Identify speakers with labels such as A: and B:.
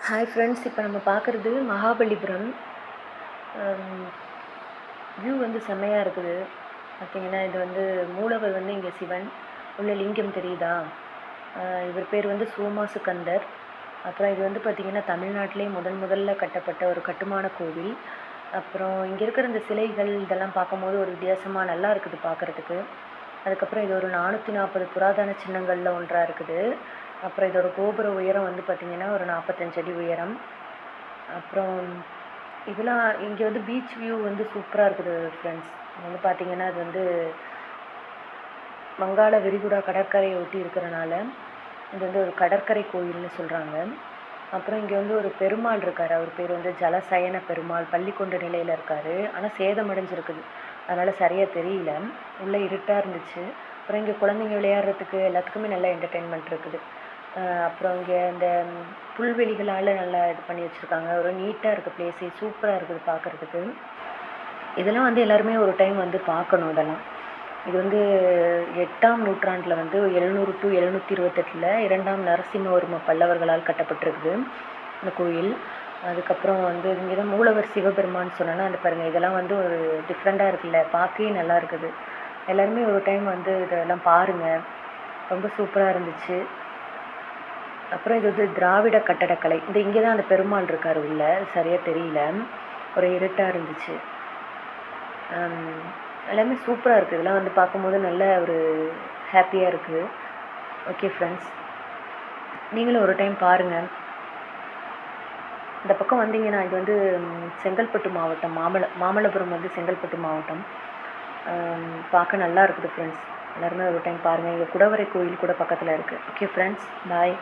A: Hi friends, இப்போ நம்ம பார்க்குறது மகாபலிபுரம். வியூ வந்து செம்மையாக இருக்குது. பார்த்திங்கன்னா இது வந்து மூலவர் வந்து இங்கே சிவன், உள்ள லிங்கம் தெரியுதா? இவர் பேர் வந்து சோமாசுகந்தர். அப்புறம் இது வந்து பார்த்திங்கன்னா தமிழ்நாட்டிலே முதல்ல கட்டப்பட்ட ஒரு கட்டுமான கோவில். அப்புறம் இங்கே இருக்கிற இந்த சிலைகள் இதெல்லாம் பார்க்கும்போது ஒரு வித்தியாசமாக நல்லா இருக்குது பார்க்குறதுக்கு. அதுக்கப்புறம் இது ஒரு 440 புராதன சின்னங்களில் ஒன்றாக இருக்குது. அப்புறம் இதோட கோபுர உயரம் வந்து பார்த்திங்கன்னா ஒரு 45 அடி உயரம். அப்புறம் இதெல்லாம் இங்கே வந்து பீச் வியூ வந்து சூப்பராக இருக்குது ஃப்ரெண்ட்ஸ். வந்து பார்த்திங்கன்னா அது வந்து வங்காள விரிகுடா கடற்கரையை ஒட்டி இருக்கிறனால இது வந்து ஒரு கடற்கரை கோயில்னு சொல்கிறாங்க. அப்புறம் இங்கே வந்து ஒரு பெருமாள் இருக்கார். அவர் பேர் வந்து ஜலசயன பெருமாள். பள்ளி கொண்ட நிலையில் இருக்கார். ஆனால் சேதமடைஞ்சிருக்குது, அதனால் சரியாக தெரியல. உள்ளே இருட்டாக இருந்துச்சு. அப்புறம் இங்கே குழந்தைங்க விளையாடுறதுக்கு எல்லாத்துக்குமே நல்ல என்டர்டெயின்மெண்ட் இருக்குது. அப்புறம் இங்கே இந்த புல்வெளிகளால் நல்லா இது பண்ணி வச்சுருக்காங்க. ஒரு நீட்டாக இருக்குது பிளேஸே, சூப்பராக இருக்குது பார்க்குறதுக்கு. இதெல்லாம் வந்து எல்லாருமே ஒரு டைம் வந்து பார்க்கணும். இதெல்லாம் இது வந்து 8ஆம் நூற்றாண்டில் வந்து 700 to 728 2ஆம் நரசிம்மவர்ம பல்லவர்களால் கட்டப்பட்டிருக்குது இந்த கோயில். அதுக்கப்புறம் வந்து இங்கே தான் மூலவர் சிவபெருமான்னு சொன்னோன்னா அந்த பாருங்கள், இதெல்லாம் வந்து ஒரு டிஃப்ரெண்ட்டாக இருக்குல்ல, பார்க்கவே நல்லா இருக்குது. எல்லாருமே ஒரு டைம் வந்து இதெல்லாம் பாருங்கள், ரொம்ப சூப்பராக இருந்துச்சு. அப்புறம் இது வந்து திராவிட கட்டடக்கலை. இங்கே தான் அந்த பெருமாள் இருக்கார் உள்ள, சரியாக தெரியல, ஒரு இருட்டாக இருந்துச்சு. எல்லாமே சூப்பராக இருக்குது. இதெல்லாம் வந்து பார்க்கும்போது நல்ல ஒரு ஹாப்பியாக இருக்குது. ஓகே ஃப்ரெண்ட்ஸ், நீங்களும் ஒரு டைம் பாருங்கள். இந்த பக்கம் வந்தீங்கன்னா இது வந்து செங்கல்பட்டு மாவட்டம், மாமல்லபுரம் வந்து செங்கல்பட்டு மாவட்டம். பார்க்க நல்லா இருக்குது ஃப்ரெண்ட்ஸ். எல்லாருமே ஒரு டைம் பாருங்கள். இங்கே குடவரை கோயில் கூட பக்கத்தில் இருக்குது. ஓகே ஃப்ரெண்ட்ஸ், பாய்.